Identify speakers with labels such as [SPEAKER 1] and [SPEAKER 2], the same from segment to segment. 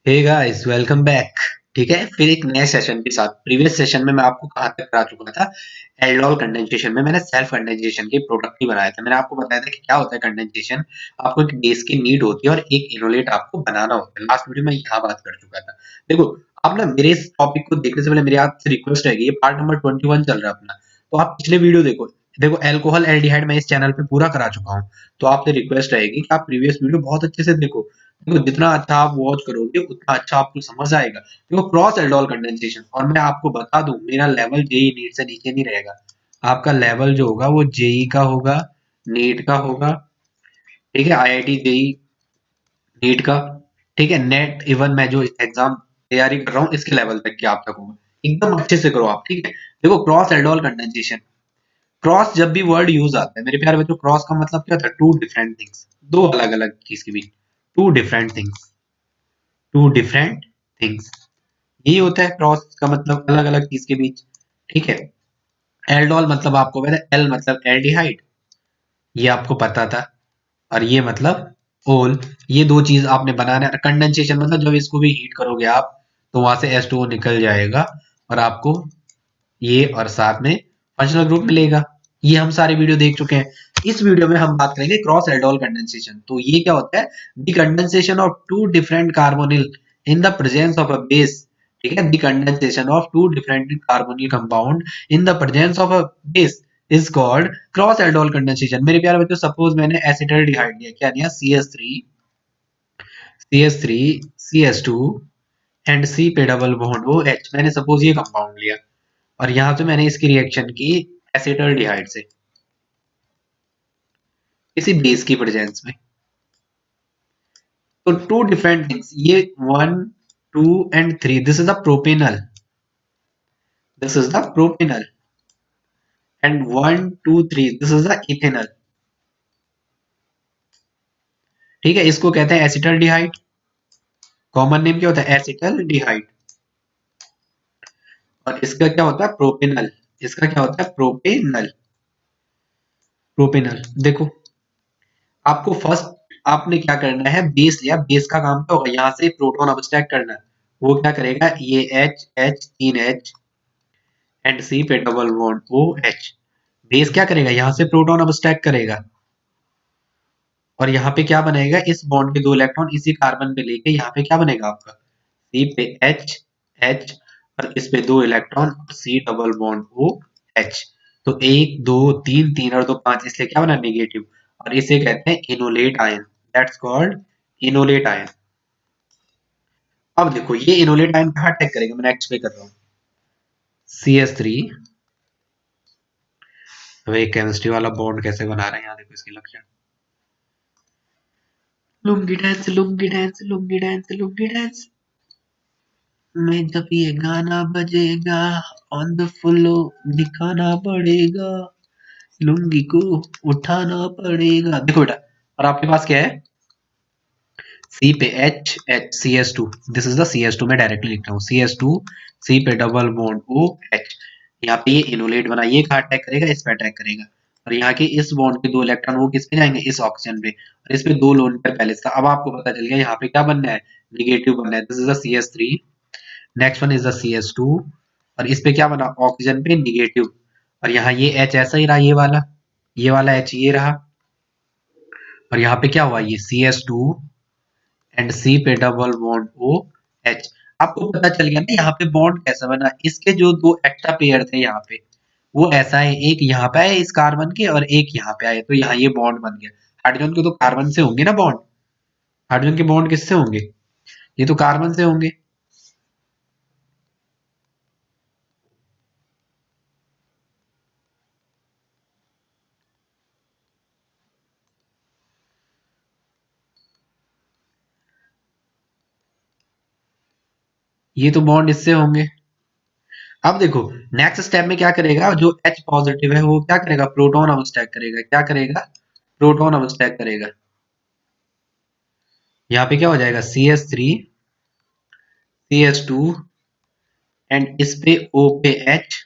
[SPEAKER 1] Hey guys welcome back. ठीक है, फिर एक नए सेशन के साथ। प्रीवियस सेशन में मैं आपको कहाँ तक करा चुका था। एल्डोल कंडेंसेशन में मैंने सेल्फ कंडेंसेशन के प्रोडक्ट ही बनाया था। मैंने आपको बताया था कि क्या होता है कंडेंसेशन। आपको एक बेस की नीड होती है और एक इनोलेट आपको बनाना होता है। लास्ट वीडियो में यहाँ बात कर चुका था। देखो, आप ना मेरे इस टॉपिक को देखने से पहले मेरी आपसे रिक्वेस्ट रहेगी, ये पार्ट नंबर 21 चल रहा है अपना, तो आप पिछले वीडियो देखो। देखो, एल्कोहल एल्डिहाइड मैं इस चैनल पे पूरा करा चुका हूँ। तो आपसे रिक्वेस्ट रहेगी कि आप प्रीवियस वीडियो बहुत अच्छे से देखो। देखो, जितना अच्छा आप वॉच करोगे उतना अच्छा आपको समझ आएगा। देखो, क्रॉस एल्डोल कंडेंसेशन, और मैं आपको बता दूं मेरा लेवल जेई नीट से नीचे नहीं रहेगा। आपका लेवल जो होगा वो जेई का होगा, नीट का होगा। ठीक है, आईआईटी जेई नीट का। ठीक है, नेट इवन मैं जो एग्जाम तैयारी कर रहा हूँ इसके लेवल तक के आप तक होगा। एकदम अच्छे से करो आप। ठीक है, देखो क्रॉस एल्डोल कंडेंसेशन। क्रॉस जब भी वर्ड यूज आता है मेरे प्यारे बच्चों, क्रॉस का मतलब क्या होता है? टू डिफरेंट थिंग्स, दो अलग अलग चीज के बीच। Two different things, two different things, ये होता है क्रॉस का मतलब, अलग अलग चीज के बीच। ठीक है, एल्डोल मतलब आपको पता है, एल मतलब एल्डिहाइड, ये आपको पता था। और ये मतलब ओल, ये दो चीज आपने बनाना है। कंडेंसेशन मतलब जब इसको भी हीट करोगे आप तो वहां से H2O निकल जाएगा और आपको ये और साथ में फंक्शनल ग्रुप मिलेगा। ये हम सारे वीडियो देख चुके हैं। इस वीडियो में हम बात करेंगे क्रॉस एल्डोल कंडेंसेशन। तो ये क्या होता है? The condensation of two different carbonyl in the presence of a base. ठीक है, the condensation of two different carbonyl compound in the presence of a base is called cross aldol condensation. मेरे प्यारे बच्चों, सपोज मैंने acetaldehyde लिया, क्या लिया? CH3 CH2 and C पे डबल बॉन्ड OH, मैंने सपोज ये कंपाउंड लिया और यहां से मैंने इसकी रिएक्शन की एसिटाल्डिहाइड से किसी बेस की प्रेजेंस में। तो टू डिफरेंट थिंग्स, ये one, two and three, this is the propanal, this is the propanal. And one two three, this is the ethanal. ठीक है, इसको कहते हैं एसिटाल्डिहाइड। कॉमन नेम क्या होता है? एसिटाल्डिहाइड। और इसका क्या होता है? प्रोपेनल। इसका क्या होता है? प्रोपेनल। प्रोपेनल। देखो, आपको फर्स्ट आपने क्या करना है, बेस लिया, बेस का काम क्या होगा? यहाँ से प्रोटॉन अबस्ट्रैक्ट करना है। वो क्या करेगा? ये H H 3H एंड सी पे डबल बॉन्ड OH। बेस क्या करेगा? यहाँ से प्रोटॉन अबस्ट्रैक्ट करेगा और यहाँ पे क्या बनेगा? इस बॉन्ड के दो इलेक्ट्रॉन इसी कार्बन पे लेके यहाँ पे क्या बनेगा आपका? सी पे H H, और इस पे दो electron, C double bond OH। तो एक दो तीन, तीन और दो पांच, इसलिए क्या बना? नेगेटिव। और इसे कहते हैं enolate ion. That's called enolate ion. अब देखो, ये इनोलेट आयन कहाँ अटैक करेगा? मैं नेक्स्ट पे कर रहा हूँ। CH3, वे केमिस्ट्री वाला बॉन्ड कैसे बना रहे हैं, यहाँ देखो इसके लक्षण। Lungi dance, lungi dance, lungi dance, lungi dance में जब ये गाना बजेगा, ऑन द फ्लो दिखाना पड़ेगा, लुंगी को उठाना पड़ेगा। देखो बेटा, और आपके पास क्या है? सी पे H H CH2, this is the CH2, मैं डायरेक्टली लिख रहा हूँ CH2, सी पे डबल बॉन्ड OH। यहाँ पे ये इनोलेट बना, ये कहाँ अटैक करेगा? इस पे अटैक करेगा। और यहाँ के इस बॉन्ड के दो इलेक्ट्रॉन वो किस पे जाएंगे? इस ऑक्सीजन पे। और इस पे दो लोन पेयर पहले से था। अब आपको पता चल गया यहाँ पे क्या बनना है? निगेटिव बनना है। This is the CH3, next one is the CH2, और इस पे क्या बना? ऑक्सीजन पे निगेटिव। और यहाँ ये H ऐसा ही रहा, ये वाला H ये रहा। और यहाँ पे क्या हुआ? ये CH2 एंड सी पे डबल बॉन्ड OH। आपको पता चल गया ना यहाँ पे बॉन्ड कैसा बना? इसके जो दो एक्स्ट्रा पेयर थे यहाँ पे, वो ऐसा है, एक यहाँ पे आए इस कार्बन के और एक यहाँ पे आए, तो यहाँ ये बॉन्ड बन गया। हाइड्रोजन के तो कार्बन से होंगे ना बॉन्ड। हाइड्रोजन के बॉन्ड किससे होंगे? ये तो कार्बन से होंगे। ये तो बॉन्ड इससे होंगे। अब देखो, नेक्स्ट स्टेप में क्या करेगा? जो H पॉजिटिव है वो क्या करेगा? प्रोटॉन अबस्ट्रैक्ट करेगा। क्या करेगा? प्रोटॉन अबस्ट्रैक्ट करेगा। यहाँ पे क्या हो जाएगा? CH3 CH2 एंड इस पे O पे H,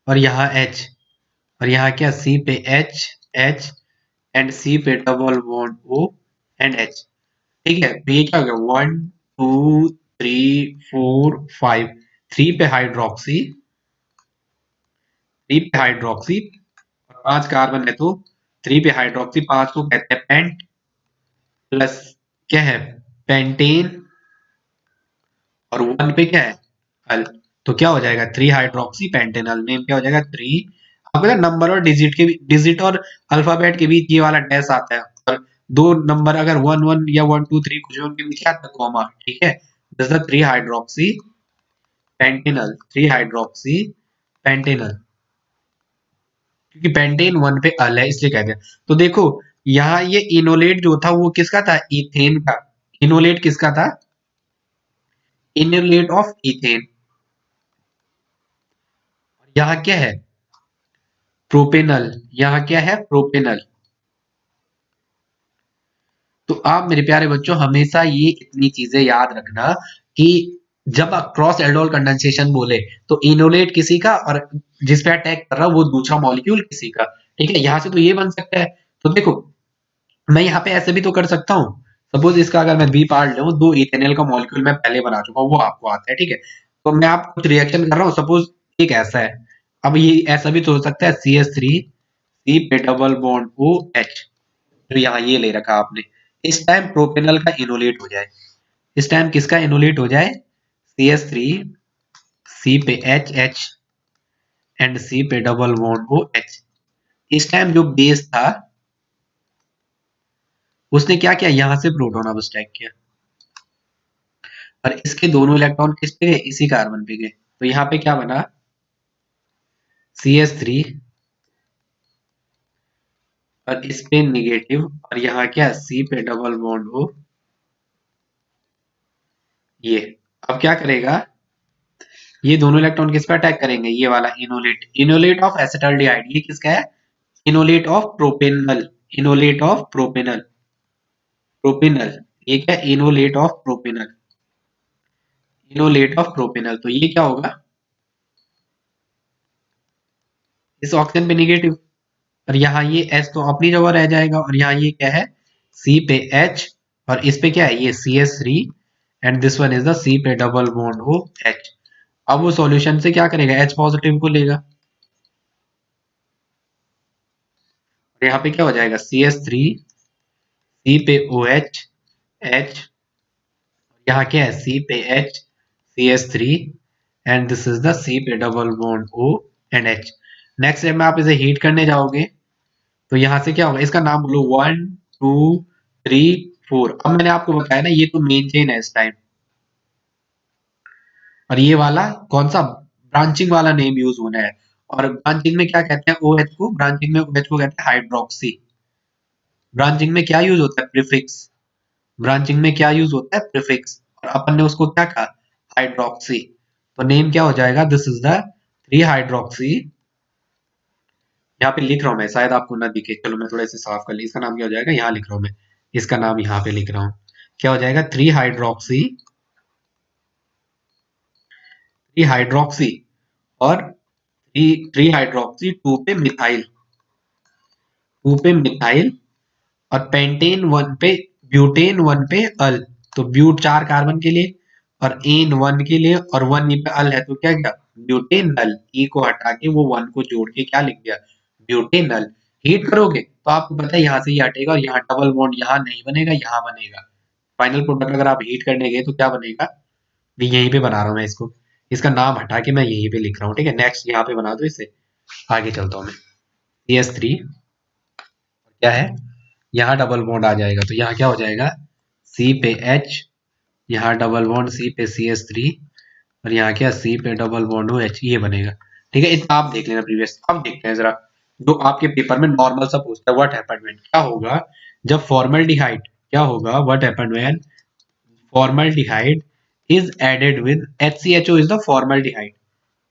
[SPEAKER 1] और यहाँ H, और यहाँ क्या? C पे H H एंड C पे double bond O and H। ठीक है, तो ये क्या हो गया? वन टू 3 4 5, 3 पे हाइड्रोक्सी, 3 पे हाइड्रोक्सी, 5 कार्बन है तो 3 पे हाइड्रोक्सी, 5 को कहते हैं पेंट, प्लस क्या है पेंटेन, और 1 पे क्या है अल। तो क्या हो जाएगा 3 हाइड्रोक्सी पेंटेनल, नेम क्या हो जाएगा 3। आपको ना नंबर और डिजिट और अल्फाबेट के बीच ये वाला डैश आता है, और दो नंबर अगर 1 1 या 1 2 3 कुछ भी उनके बीच क्या आता है कॉमा, ठीक है। This is 3 hydroxy Pantanal, 3 hydroxy Pantanal, क्योंकि पेंटेन 1 पे अल है इसलिए कहते हैं। तो देखो यहाँ ये इनोलेट जो था वो किसका था, इथेन का। इनोलेट किसका था, इनोलेट ऑफ इथेन। यहाँ क्या है प्रोपेनल, यहाँ क्या है प्रोपेनल। तो आप मेरे प्यारे बच्चों हमेशा ये इतनी चीजें याद रखना कि जब आप क्रॉस एल्डोल कंडेंसेशन बोले तो इनोलेट किसी का, और जिस पे अटैक कर रहा वो दूसरा मॉलिक्यूल किसी का, ठीक है। यहां से तो ये बन सकता है। तो देखो मैं यहाँ पे ऐसे भी तो कर सकता हूँ, सपोज इसका अगर मैं बी पार्ट लूं, 2 इथेनॉल का मॉलिक्यूल मैं पहले बना चुका हूँ, वो आपको आता है, ठीक है। तो मैं आप कुछ रिएक्शन कर रहा हूँ, सपोज एक ऐसा है। अब ये ऐसा भी तो हो सकता है CH3 सी पे डबल बॉन्ड ओ एच, तो यहाँ ये ले रखा आपने। इस टाइम प्रोपेनल का इनोलेट हो जाए, इस टाइम किसका इनोलेट हो जाए CH3 सी पे एच एच एंड सी पे डबल बॉन्ड ओ एच। इस टाइम जो बेस था उसने क्या किया, यहां से प्रोटोन अब स्टैक किया, और इसके दोनों इलेक्ट्रॉन किस पे गए, इसी कार्बन पे गए। तो यहाँ पे क्या बना CH3, और इस पे निगेटिव, और यहाँ क्या सी पे डबल बॉन्ड हो ये। अब क्या करेगा, ये दोनों इलेक्ट्रॉन किस पे अटैक करेंगे, ये वाला इनोलेट, इनोलेट ऑफ एसिटाल्डिहाइड, ये किसका है enolate of propanal, enolate of propanal, propanal, ये क्या enolate of propanal, enolate of propanal. तो ये क्या होगा, इस ऑक्सीजन पे निगेटिव, और यहाँ ये H तो अपनी जगह रह जाएगा, और यहाँ ये क्या है C पे H, और इस पे क्या है ये CH3, and this one is the C पे डबल बॉन्ड हो H। अब वो सॉल्यूशन से क्या करेगा H पॉजिटिव को लेगा, और यहाँ पे क्या हो जाएगा CH3 C पे OH H, यहाँ क्या है C पे H CH3, and this is the C पे double bond O and H। Next step में आप इसे हीट करने जाओगे तो यहाँ से क्या होगा, इसका नाम बोलो 1 2 3 4। अब मैंने आपको बताया ना ये तो मेन चेन है इस टाइम, और ये वाला कौन सा ब्रांचिंग वाला नेम यूज होना है। और ब्रांचिंग में क्या कहते हैं OH को, ब्रांचिंग में OH को कहते हैं हाइड्रोक्सी। ब्रांचिंग में क्या यूज होता है प्रीफिक्स, ब्रांचिंग में क्या यूज होता है प्रीफिक्स, और अपन ने उसको क्या कहा हाइड्रोक्सी। तो नेम क्या हो जाएगा, दिस इज द 3 हाइड्रोक्सी। यहाँ पे लिख रहा हूँ मैं, शायद आपको ना दिखे, चलो मैं थोड़ा इसे साफ कर ली। इसका नाम क्या हो जाएगा, यहाँ लिख रहा हूँ मैं, इसका नाम यहाँ पे लिख रहा हूँ, क्या हो जाएगा 3 हाइड्रोक्सी, 3 हाइड्रोक्सी, और 3 हाइड्रोक्सी 2 पे मिथाइल, 2 पे मिथाइल, और पेंटेन 1 पे, ब्यूटेन 1 पे अल। तो ब्यूट 4 कार्बन के लिए, और एन 1 के लिए, और 1 ई पे अल है तो क्या क्या ब्यूटेनल, ई को हटा के वो 1 को जोड़ के क्या लिख दिया ब्यूटेनल। हीट करोगे तो आपको पता है यहाँ से ये हटेगा, और यहाँ डबल बॉन्ड यहाँ नहीं बनेगा, यहाँ बनेगा। फाइनल प्रोडक्ट अगर आप हीट करने गए तो क्या बनेगा, भी यहीं पे बना रहा हूँ मैं इसको, इसका नाम हटा के मैं यहीं पे लिख रहा हूँ, ठीक है। नेक्स्ट यहाँ पे बना दो इसे, आगे चलता हूँ मैं। CS3 क्या है, यहाँ डबल बॉन्ड आ जाएगा तो यहाँ क्या हो जाएगा C पे H, यहाँ डबल बॉन्ड C पे CH3, और यहाँ क्या C पे डबल बॉन्ड हो H, ये बनेगा, ठीक है। इतना आप देख लेना प्रीवियस। अब देखते हैं जरा जो आपके पेपर में नॉर्मल सा पूछता है, व्हाट हैपेंड व्हेन, क्या होगा जब फॉर्मल्डिहाइड, क्या होगा what happened when formaldehyde is added with HCHO is the formaldehyde.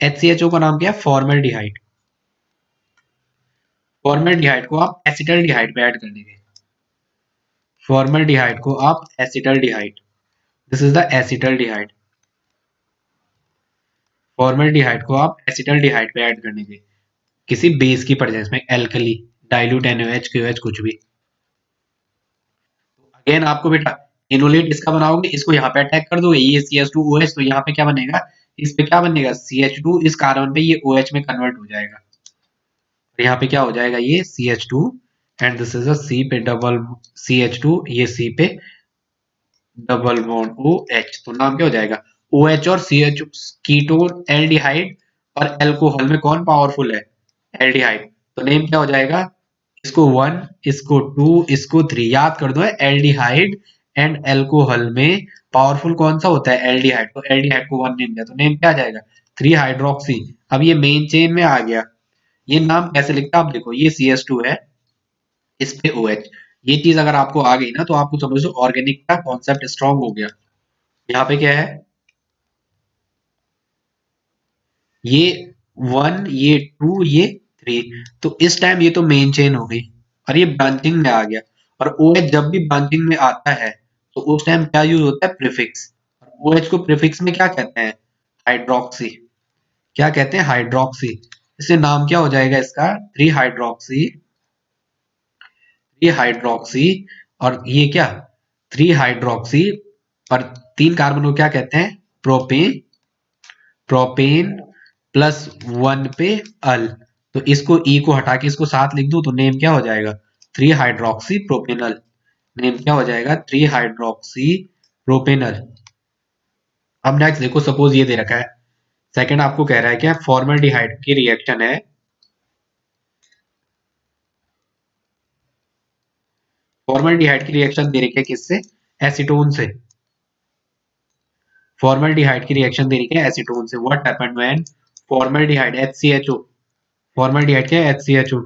[SPEAKER 1] HCHO का नाम क्या है फॉर्मल्डिहाइड। फॉर्मल्डिहाइड को आप एसिटल्डिहाइड पे ऐड कर देंगे, फॉर्मल्डिहाइड को आप acetaldehyde, this is the acetaldehyde. Formaldehyde को आप एसिटल्डिहाइड पे ऐड करने के किसी बेस की प्रेजेंस में, एल्कली, डाइल्यूट NaOH, QH कुछ भी। अगेन आपको बेटा इनोलेट इसका बनाओगे, इसको यहाँ पे अटैक कर दोगे, ये CH2OH, तो यहाँ पे क्या बनेगा, इस पे क्या बनेगा, CH2, इस कार्बन पे ये OH में कन्वर्ट हो जाएगा, और यहाँ पे क्या हो जाएगा, ये CH2, and this is a C पे डबल CH2, ये C पे डबल बॉन्ड OH, तो नाम क्या हो जाएगा, OH और CH, कीटोन, एल्डिहाइड और अल्कोहल में कौन पावरफुल है, एल्डिहाइड, तो नेम क्या हो जाएगा, इसको 1, इसको 2, इसको 3 याद कर दो, एल्डिहाइड एंड अल्कोहल में पावरफुल कौन सा होता है, एल्डिहाइड, तो एल्डिहाइड को 1 नेम दिया, तो नेम क्या आ जाएगा, 3 हाइड्रोक्सी। अब ये मेन चेन में आ गया, ये नाम कैसे लिखता है आप देखो, ये CH2 है, इस पे OH, ये चीज अगर आपको आ गई ना, तो आपको समझ लो ऑर्गेनिक का कॉन्सेप्ट स्ट्रांग हो गया। यहाँ पे क्या है, ये 1, ये 2, ये 3, तो इस टाइम ये तो मेन चेन हो गई, और ये ब्रांचिंग में आ गया, और OH जब भी ब्रांचिंग में आता है तो उस टाइम क्या यूज होता है, प्रीफिक्स, और OH को प्रीफिक्स में क्या कहते हैं, हाइड्रोक्सी, क्या कहते हैं, हाइड्रोक्सी, इससे नाम क्या हो जाएगा इसका, 3 हाइड्रोक्सी, 3 हाइड्रोक्सी, और ये क्या, 3 हाइड्रोक्सी, और 3 कार्बन को क्या कहते हैं, प्रोपेन, प्रोपेन प्लस 1 पे अल, तो इसको ई को हटा के इसको साथ लिख दूं, तो नेम क्या हो जाएगा, 3 हाइड्रोक्सी प्रोपेनल, नेम क्या हो जाएगा, 3 हाइड्रोक्सी प्रोपेनल। अब नेक्स्ट देखो, सपोज ये दे रखा है, सेकंड आपको कह रहा है क्या, फॉर्मल्डिहाइड की रिएक्शन है, फॉर्मल्डिहाइड की रिएक्शन दे रखी है किससे, एसीटोन से, फॉर्मल्डिहाइड की रिएक्शन दे रखी है एसीटोन से, what happened when formaldehyde HCHO, formaldehyde क्या है, HCHO,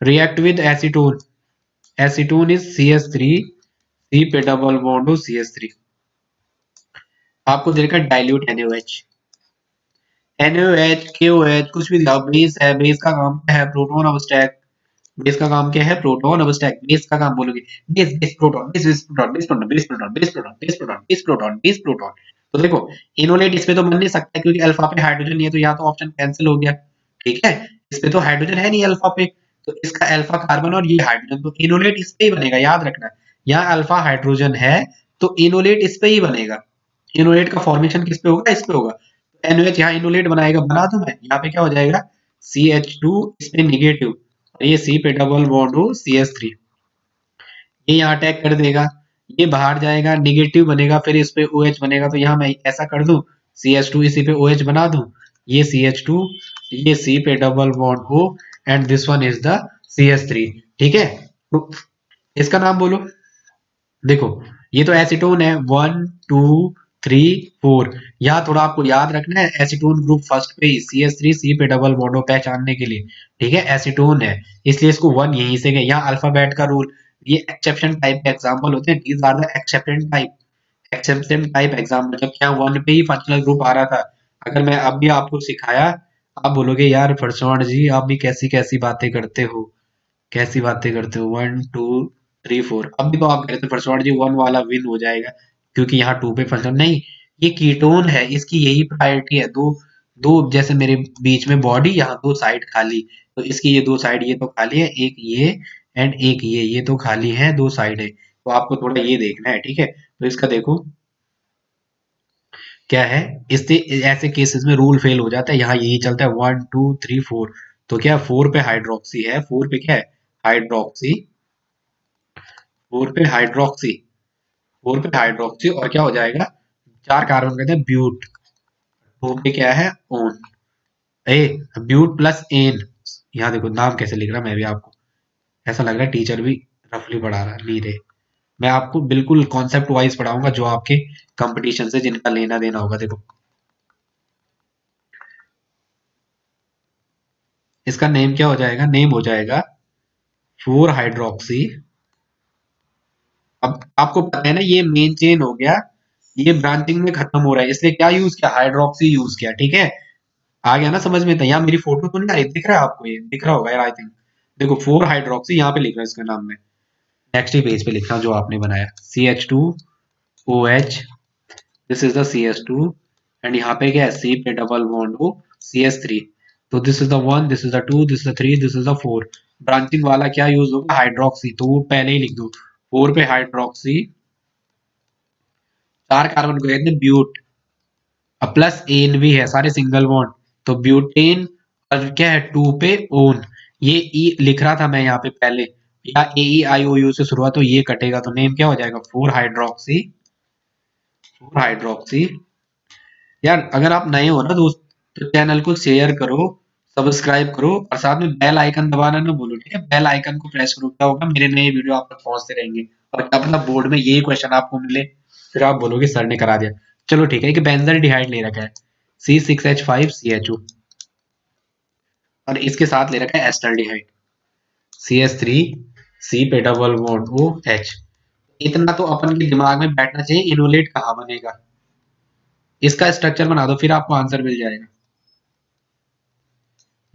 [SPEAKER 1] react with acetone, acetone is CH3, C पे डबल बॉन्ड हो CH3, आपको दे रखा है डाइल्यूट NaOH, NaOH KOH कुछ भी दिखाओ, बेस है, बेस का काम क्या है, प्रोटॉन अब स्टैक, बेस का काम क्या है, प्रोटॉन अब स्टैक, बेस का काम बोलोगे, base base proton, base proton, base proton, base proton, base proton, base proton, base proton, base proton, तो देखो इनोलेट इस पे तो बन नहीं सकता क्योंकि अल्फा पे हाइड्रोजन नहीं है, तो यहाँ तो ऑप्शन कैंसिल हो गया, ठीक है, इस पे तो हाइड्रोजन है नहीं अल्फा पे, तो इसका अल्फा कार्बन और ये हाइड्रोजन, तो इनोलेट इस पे ही बनेगा, याद रखना, यहाँ अल्फा हाइड्रोजन है तो इनोलेट इस पे ही बनेगा, इनोलेट का फॉर्मेशन किस पे होगा, इस पे होगा, NaOH यहाँ इनोलेट बनाएगा, बना दो मैं, यहाँ पे क्या हो जाएगा, CH2, इस पे निगेटिव, ये C पे डबल बॉन्ड हो CH3, ये यहाँ अटैक कर देगा, ये बाहर जाएगा, निगेटिव बनेगा, फिर इस पे OH बनेगा, तो यहाँ मैं ऐसा कर दूं, CH2 इसी पे OH बना दूं, ये CH2, ये C पे डबल बॉन्ड हो, and this one is the CH3, ठीक है, तो इसका नाम बोलो, देखो ये तो एसीटोन है, 1 2 3 4, यहाँ थोड़ा आपको याद रखना है, एसीटोन ग्रुप फर्स्ट पे ही, CH3 C पे डबल बॉन्ड हो पहचानने के लिए, ठीक है, एसीटोन है, इसलिए इसको 1 यहीं से गए, यहाँ अल्फाबेट का रूल, ये एक्सेप्शन टाइप के एग्जाम्पल होते हैं, these are the exception type example, जब यहाँ 1 पे ही फंक्शनल ग्रुप आ रहा था, अगर मैं अब भी आपको सिखाया, आप बोलोगे यार फरसौन जी आप भी कैसी कैसी बातें करते हो, कैसी बातें करते हो, 1 2 3 4, अब भी तो आप कह रहे थे फरसौन जी 1 वाला विन हो जाएगा क्योंकि यहाँ 2 पे फंक्शन नहीं, ये कीटोन है, इसकी यही प्रायोरिटी है, दो दो जैसे मेरे बीच में बॉडी, यहाँ 2 साइड खाली, तो इसकी ये 2 साइड ये तो खाली है, एक ये एंड एक ये तो खाली है, 2 साइड है, तो आपको थोड़ा ये देखना है, ठीक है, तो इसका देखो क्या है, इससे ऐसे केसेस में रूल फेल हो जाता है, यहाँ यही चलता है 1 2 3 4, तो क्या 4 पे हाइड्रोक्सी है, 4 पे क्या है, हाइड्रोक्सी, 4 पे हाइड्रोक्सी, 4 पे हाइड्रोक्सी, और क्या हो जाएगा, 4 कार्बन कहते हैं ब्यूट, 2 पे क्या है, one, a but plus ane, यहाँ देखो नाम कैसे लिख रहा मैं भी आपको, ऐसा लग रहा है टीचर भी रफली पढ़ा रहा है, नहीं रे, मैं आपको बिल्कुल कॉन्सेप्ट वाइज पढ़ाऊंगा जो आपके कंपटीशन से जिनका लेना देना होगा, देखो इसका नेम क्या हो जाएगा, नेम हो जाएगा 4 हाइड्रोक्सी, अब आपको पता है ना ये मेन चेन हो गया, ये ब्रांचिंग में खत्म हो रहा है, इसलिए क्या यूज किया, हाइड्रोक्सी यूज किया, ठीक है, आ गया ना समझ में, था यहाँ मेरी फोटो तो नहीं आ रही, दिख रहा है आपको, ये दिख रहा होगा यार आई थिंक, देखो 4 हाइड्रोक्सी यहाँ पे लिख रहा है इसका नाम में, नेक्स्ट ही पेज पे लिखना जो आपने बनाया, CH2OH, this is the CH2, and यहाँ पे क्या है, C पे डबल बॉन्ड हो CH3, तो this is the 1, this is the 2, this is the 3, this is the 4, branching वाला क्या यूज होगा, हाइड्रोक्सी, तो वो पहले ही लिख दो, 4 पे हाइड्रोक्सी, 4 कार्बन को कहते हैं ब्यूट। अब प्लस एन भी है, सारे सिंगल बॉन्ड, तो ब्यूटेन। और क्या है, 2 पे ओन। ये ई लिख रहा था मैं यहाँ पे पहले, या ए ई आई ओ यू से शुरुआत, तो ये कटेगा, तो नेम क्या हो जाएगा, 4 हाइड्रोक्सी। 4 हाइड्रोक्सी। यार अगर आप नए हो ना दोस्त, तो चैनल को शेयर करो, सब्सक्राइब करो, और साथ में बेल आइकन दबाना ना भूलो, ठीक है। बेल आइकन को प्रेस करो, क्या होगा, मेरे नए वीडियो आप तक पहुंचते रहेंगे। और क्या पता बोर्ड में यही क्वेश्चन आपको मिले, फिर आप बोलोगे सर ने करा दिया। चलो ठीक है, कि बेंजल डिहाइड ले रखा है, C6H5CHO, और इसके साथ ले रखा है एस्टल्डिहाइड, CH3, C पे डबल बॉन्ड O H। इतना तो अपन के दिमाग में बैठना चाहिए, इनोलेट कहाँ बनेगा, इसका स्ट्रक्चर बना दो, फिर आपको आंसर मिल जाएगा।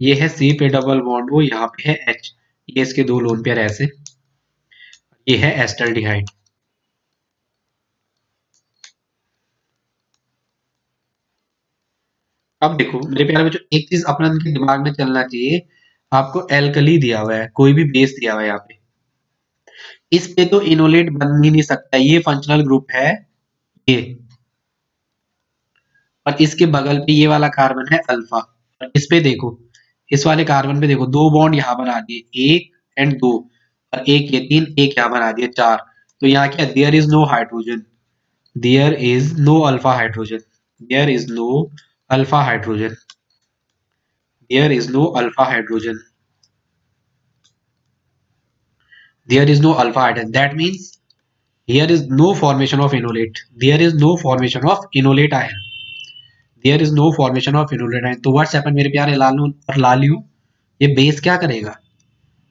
[SPEAKER 1] ये है C पे डबल बॉन्ड O, यहाँ पे है H, ये इसके दो लोन पेयर ऐसे, ये है एस्टल्डिहाइड। अब देखो मेरे प्यारे बच्चों, एक चीज अपना के दिमाग में चलना चाहिए, आपको एल्कली दिया हुआ है, कोई भी बेस दिया हुआ है यहाँ पे, इस पे तो इनोलेट बन ही नहीं सकता, ये फंक्शनल ग्रुप है ये, और इसके बगल पे ये वाला कार्बन है अल्फा, और इस पे देखो, इस वाले कार्बन पे देखो, दो बॉन्ड यहाँ बना दिए, एक एंड दो, और एक ये तीन, एक यहाँ बना दिए चार, तो यहाँ क्या, there is no hydrogen, there is no alpha hydrogen, there is no alpha hydrogen, there is no alpha hydrogen, there is no alpha hydrogen, that means here is no formation of enolate, there is no formation of enolate ion, there is no formation of enolate ion। तो what's happen मेरे प्यारे लालू और लालियो, ये base क्या करेगा,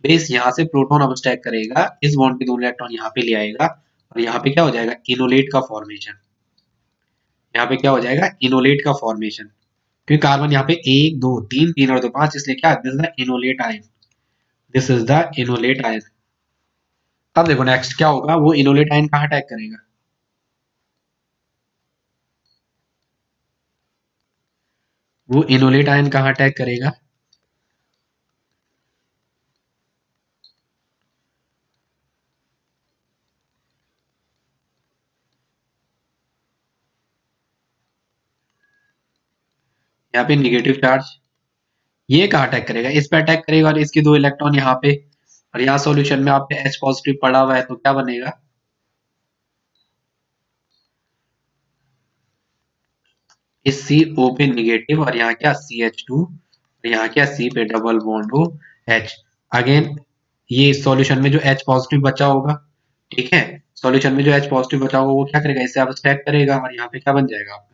[SPEAKER 1] base यहाँ से proton abstract करेगा, इस बॉन्ड के दो इलेक्ट्रॉन यहाँ पे ले आएगा, और यहाँ पे क्या हो जाएगा, इनोलेट का फॉर्मेशन, यहाँ पे क्या हो जाएगा, इनोलेट का फॉर्मेशन, क्योंकि कार्बन यहाँ पे एक दो तीन, तीन और दो पांच, इसलिए क्या, this is the enolate ion, this is the enolate ion. अब देखो नेक्स्ट क्या होगा, वो इनोलेट आयन कहाँ अटैक करेगा, वो इनोलेट आयन कहाँ अटैक करेगा, यहाँ पे निगेटिव चार्ज, ये कहाँ अटैक करेगा, इस पे अटैक करेगा, और इसके दो इलेक्ट्रॉन यहाँ पे, और यहाँ सॉल्यूशन में आपके H पॉजिटिव पड़ा हुआ है, तो क्या बनेगा, इस CO पे निगेटिव, और यहाँ क्या CH2, और यहाँ क्या C पे डबल बॉन्ड हो H। अगेन ये सॉल्यूशन में जो H पॉजिटिव बचा होगा, ठीक है, सॉल्यूशन में जो H पॉजिटिव बचा होगा, वो क्या करेगा, इससे अब्स्ट्रैक्ट करेगा, और यहाँ पे क्या बन जाएगा आपका,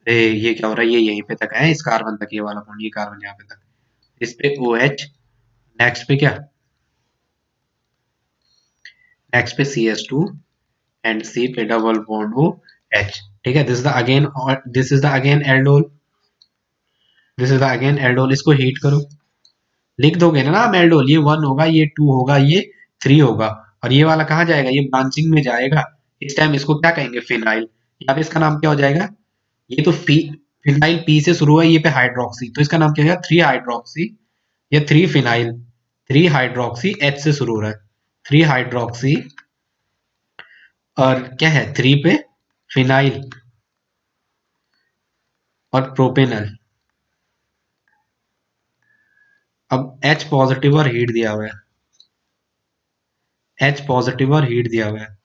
[SPEAKER 1] ये क्या हो रहा है, ये यहीं पे तक है, इस कार्बन तक, ये वाला बॉन्ड, ये कार्बन यहाँ पे तक, इस पे OH, नेक्स्ट पे क्या, नेक्स्ट पे CH2 एंड C पे डबल बॉन्ड हो H, ठीक है। दिस इज द अगेन, और this is the again aldol, this is the again aldol, इसको हीट करो, लिख दोगे ना नाम एल्डोल, ये वन होगा, ये टू होगा, ये थ्री होगा, और ये वाला कहाँ जाएगा, ये ब्रांचिंग में जाएगा, इस टाइम इसको क्या कहेंगे, फिनाइल, यहाँ पे इसका नाम क्या हो जाएगा, ये तो फिनाइल पी से शुरू है, ये पे हाइड्रोक्सी, तो इसका नाम क्या होगा, थ्री हाइड्रोक्सी, या three phenyl, three hydroxy, H से शुरू हो रहा है, थ्री हाइड्रोक्सी, और क्या है, थ्री पे फिनाइल और प्रोपेनल। अब H पॉजिटिव और हीट दिया हुआ है, H पॉजिटिव और हीट दिया हुआ है,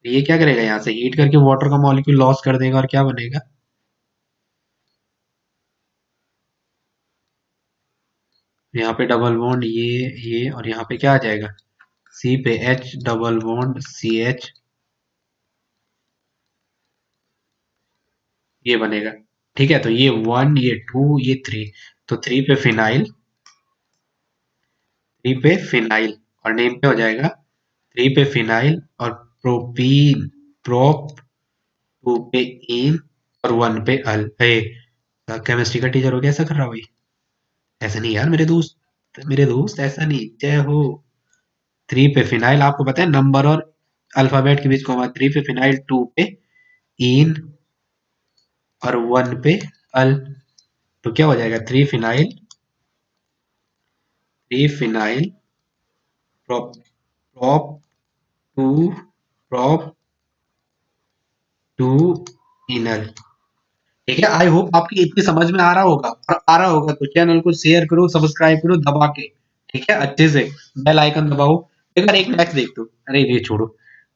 [SPEAKER 1] ये क्या करेगा, यहाँ से हीट करके वाटर का मॉलिक्यूल लॉस कर देगा, और क्या बनेगा, यहाँ पे डबल बॉन्ड, ये और यहाँ पे क्या आ जाएगा, C पे H डबल बॉन्ड CH, ये बनेगा, ठीक है। तो ये वन, ये टू, ये थ्री, तो थ्री पे फिनाइल, थ्री पे फिनाइल, और नेम पे हो जाएगा, थ्री पे फिनाइल, और प्रोपीन, प्रोप, टू पे इन, और वन पे अल। केमिस्ट्री का टीचर हो गया, ऐसा कर रहा भाई, ऐसा नहीं यार मेरे दोस्त, मेरे दोस्त ऐसा नहीं, जय हो। थ्री पे फिनाइल, आपको पता है नंबर और अल्फाबेट के बीच कॉमा, थ्री पे फिनाइल, टू पे इन, और 1 पे अल, तो क्या हो जाएगा 3 phenyl, 3 phenyl prop, prop two, prop two enal. ठीक है, आई होप आपकी इतनी समझ में आ रहा होगा, और आ रहा होगा तो चैनल को शेयर करो, सब्सक्राइब करो दबा के। ठीक है, अच्छे से बेल आइकन दबाओ। अगर एक नेक्स्ट देख दो, अरे ये छोड़ो,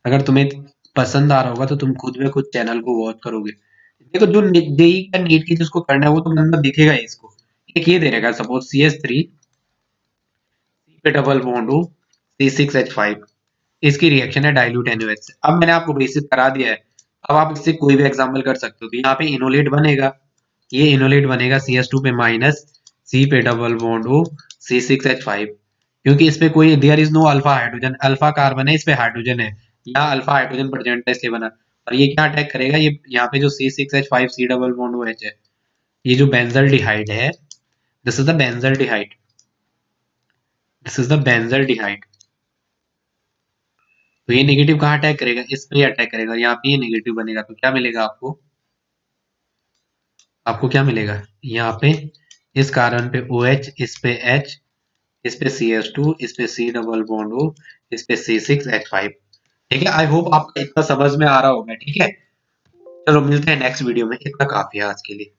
[SPEAKER 1] अगर तुम्हें पसंद आ रहा होगा तो तुम खुद में खुद चैनल को वॉच करोगे। देखो जो जेई का नीट की जिसको करना है वो तो बंदा दिखेगा ही इसको। एक ये दे रहेगा सपोज CS3 सी पे डबल बॉन्ड हो C6H5, इसकी रिएक्शन है डाइल्यूट NaOH से। अब मैंने आपको बेसिक करा दिया है, अब आप इससे कोई भी एग्जाम्पल कर सकते हो। तो यहाँ पे इनोलेट बनेगा, ये इनोलेट बनेगा CS2 पे माइनस, C पे डबल बॉन्ड हो C6H5, क्योंकि इस पे कोई there is no alpha hydrogen, alpha carbon है, इस पे हाइड्रोजन है, यहाँ अल्फा हाइड्रोजन प्रेजेंट है इसलिए बना। और ये क्या अटैक करेगा, ये यहाँ पे जो C6H5 C double bond OH है, ये जो बेंजल डिहाइड है, this is the benzaldehyde, this is the benzaldehyde. तो ये नेगेटिव कहाँ अटैक करेगा, इस पे अटैक करेगा, यहाँ पे ये नेगेटिव बनेगा। तो क्या मिलेगा आपको, आपको क्या मिलेगा यहाँ पे, इस कार्बन पे OH, इस पे H, इस पे CS2, इस पे C डबल बॉन्ड O, इस पे C6H5। ठीक है, आई होप आपको इतना समझ में आ रहा होगा। ठीक है, चलो मिलते हैं नेक्स्ट वीडियो में, इतना काफी है आज के लिए।